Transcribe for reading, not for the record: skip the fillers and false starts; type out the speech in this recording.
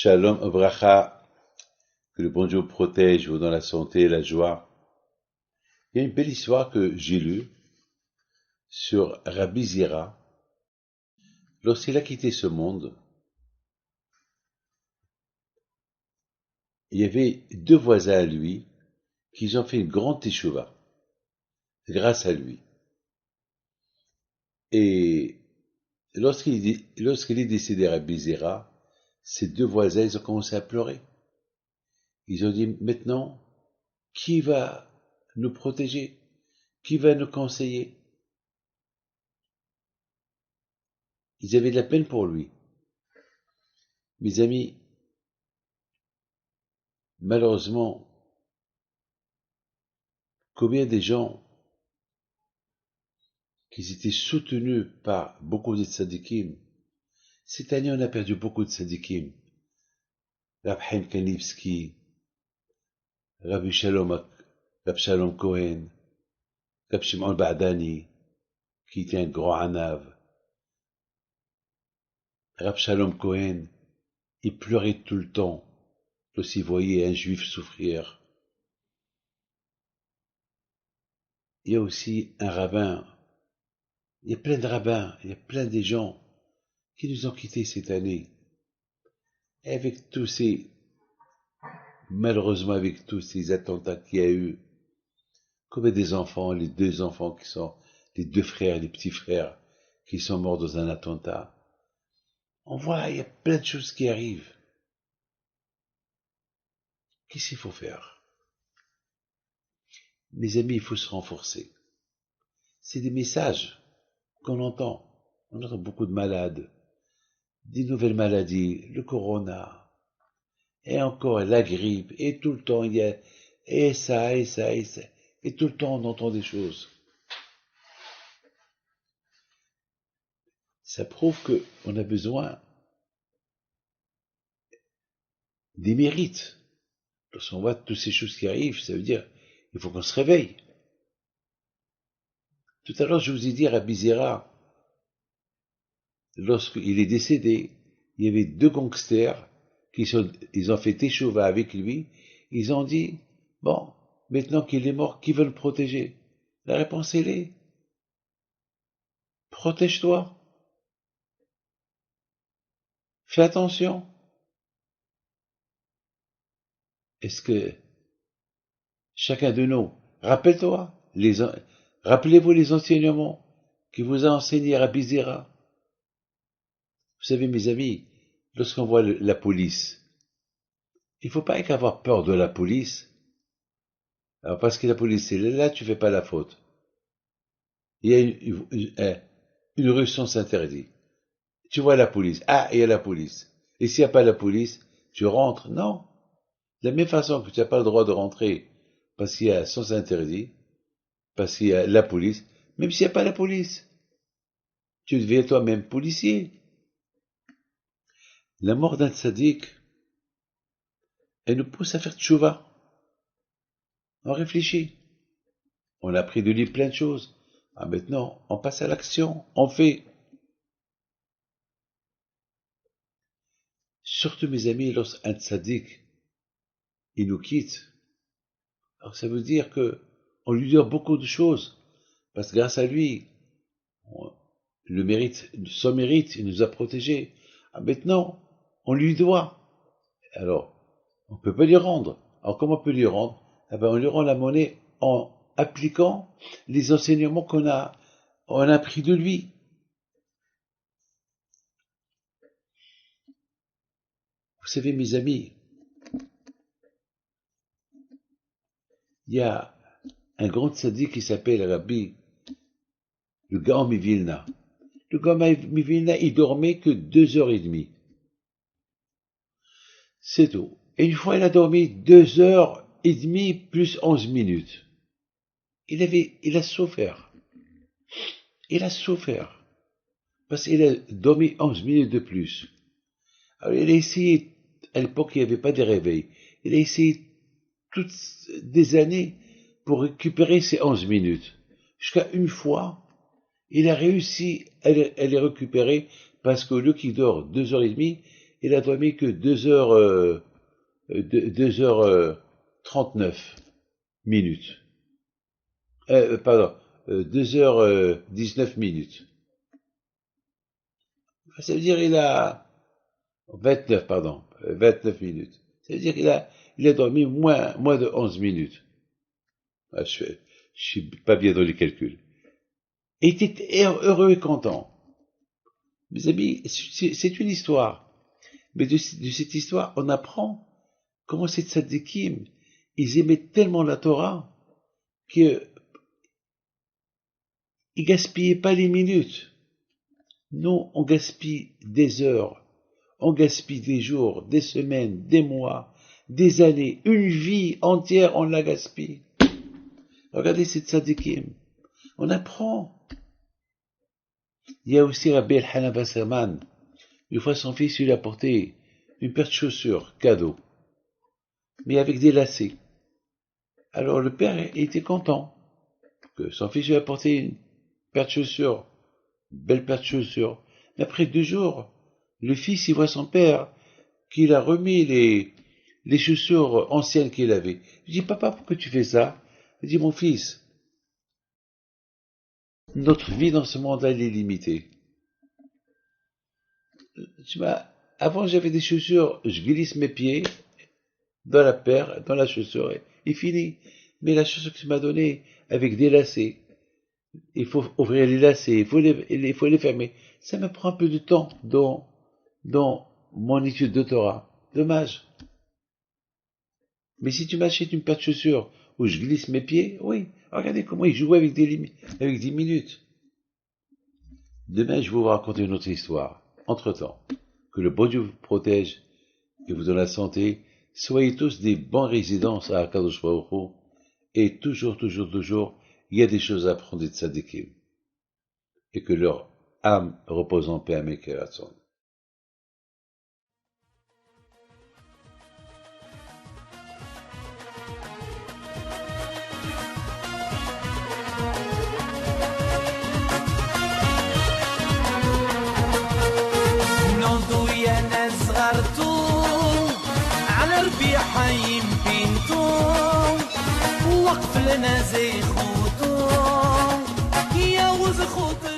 Shalom Obracha, que le bon Dieu protège, vous dans la santé, la joie. Il y a une belle histoire que j'ai lue sur Rabbi Zira. Lorsqu'il a quitté ce monde, il y avait deux voisins à lui qui ont fait une grande teshuva grâce à lui. Et lorsqu'il est décédé, Rabbi Zira, ces deux voisins, ils ont commencé à pleurer. Ils ont dit, maintenant, qui va nous protéger? Qui va nous conseiller? Ils avaient de la peine pour lui. Mes amis, malheureusement, combien des gens qui étaient soutenus par beaucoup de tzadikim, cette année on a perdu beaucoup de tzadikim, Rab Chaim Kanivski, Rabbi Shalom, Rab Shalom Cohen, Rab Shimon Ba'dani, qui était un grand anav, Rab Shalom Cohen, il pleurait tout le temps lorsqu'il voyait un juif souffrir. Il y a aussi un rabbin, il y a plein de rabbins, il y a plein de gens qui nous ont quittés cette année. Et avec tous ces, malheureusement avec tous ces attentats qu'il y a eu, comme des enfants, les deux enfants qui sont, les deux frères, les petits frères, qui sont morts dans un attentat. On voit, il y a plein de choses qui arrivent. Qu'est-ce qu'il faut faire? Mes amis, il faut se renforcer. C'est des messages qu'on entend. On entend beaucoup de malades, des nouvelles maladies, le corona, et encore la grippe, et tout le temps il y a, et ça, et ça, et ça, et tout le temps on entend des choses. Ça prouve qu'on a besoin des mérites. Lorsqu'on voit toutes ces choses qui arrivent, ça veut dire il faut qu'on se réveille. Tout à l'heure, je vous ai dit, Rabbi Zera, lorsqu'il est décédé, il y avait deux gangsters ils ont fait teshuva avec lui. Ils ont dit, bon, maintenant qu'il est mort, qui veut le protéger? La réponse, elle est, protège-toi, fais attention. Est-ce que chacun de nous, rappelle-toi, rappelez-vous les enseignements qui vous a enseigné Rabbi Zera. Vous savez, mes amis, lorsqu'on voit la police, il ne faut pas avoir peur de la police. Alors, parce que la police est là, tu fais pas la faute. Il y a une rue sans interdit. Tu vois la police. Ah, il y a la police. Et s'il n'y a pas la police, tu rentres. Non. De la même façon que tu n'as pas le droit de rentrer parce qu'il y a sens interdit, parce qu'il y a la police, même s'il n'y a pas la police, tu deviens toi-même policier. La mort d'un tzaddik, elle nous pousse à faire tchouva. On réfléchit. On a appris de lui plein de choses. Ah, maintenant, on passe à l'action. On fait. Surtout, mes amis, lorsqu'un tzaddik, il nous quitte, alors ça veut dire que on lui doit beaucoup de choses. Parce que grâce à lui, le mérite, son mérite, il nous a protégés. Ah, maintenant, on lui doit. Alors, on ne peut pas lui rendre. Alors, comment on peut lui rendre? Eh ben, on lui rend la monnaie en appliquant les enseignements on a appris de lui. Vous savez, mes amis, il y a un grand tzaddik qui s'appelle Rabbi, le Gaon Mivilna. Le Gaon Mivilna, il dormait que 2 heures et demie. C'est tout. Et une fois, il a dormi 2 heures et demie plus 11 minutes. Il a souffert. Il a souffert. Parce qu'il a dormi 11 minutes de plus. Alors, il a essayé, à l'époque, il n'y avait pas de réveil. Il a essayé toutes des années pour récupérer ces 11 minutes. Jusqu'à une fois, il a réussi à les récupérer parce qu'au lieu qu'il dort 2 heures et demie, il a dormi que 2h39 minutes. Pardon, 2h19 minutes. Ça veut dire il a 29, pardon, 29 minutes. Ça veut dire il a dormi moins de 11 minutes. Ah, je suis pas bien dans les calculs. Et il était heureux et content. Mes amis, c'est une histoire. Mais de cette histoire, on apprend comment ces tzadikim, ils aimaient tellement la Torah qu'ils gaspillaient pas les minutes. Nous, on gaspille des heures, on gaspille des jours, des semaines, des mois, des années, une vie entière, on la gaspille. Regardez ces tzadikim. On apprend. Il y a aussi Rabbi El-Hanan Wasserman. Une fois, son fils lui a apporté une paire de chaussures, cadeau, mais avec des lacets. Alors le père était content que son fils lui a apporté une paire de chaussures, une belle paire de chaussures. Mais après 2 jours, le fils, il voit son père qu'il a remis les chaussures anciennes qu'il avait. Il dit, papa, pourquoi tu fais ça? Il dit, mon fils, notre vie dans ce monde, elle est limitée. Avant, j'avais des chaussures, je glisse mes pieds dans la paire, dans la chaussure, et fini. Mais la chaussure que tu m'as donnée, avec des lacets, il faut ouvrir les lacets, il faut les fermer. Ça me prend un peu de temps dans mon étude de Torah. Dommage. Mais si tu m'achètes une paire de chaussures où je glisse mes pieds, oui, regardez comment il jouait avec 10 minutes. Demain, je vais vous raconter une autre histoire. Entre-temps, que le bon Dieu vous protège et vous donne la santé. Soyez tous des bons résidents à Akadosh Baruch Hu. Et toujours, il y a des choses à apprendre des tzadikim. Et que leur âme repose en paix à Mekeratzon. حي بنتو وقف لنا زي خوتو يا وز خوتو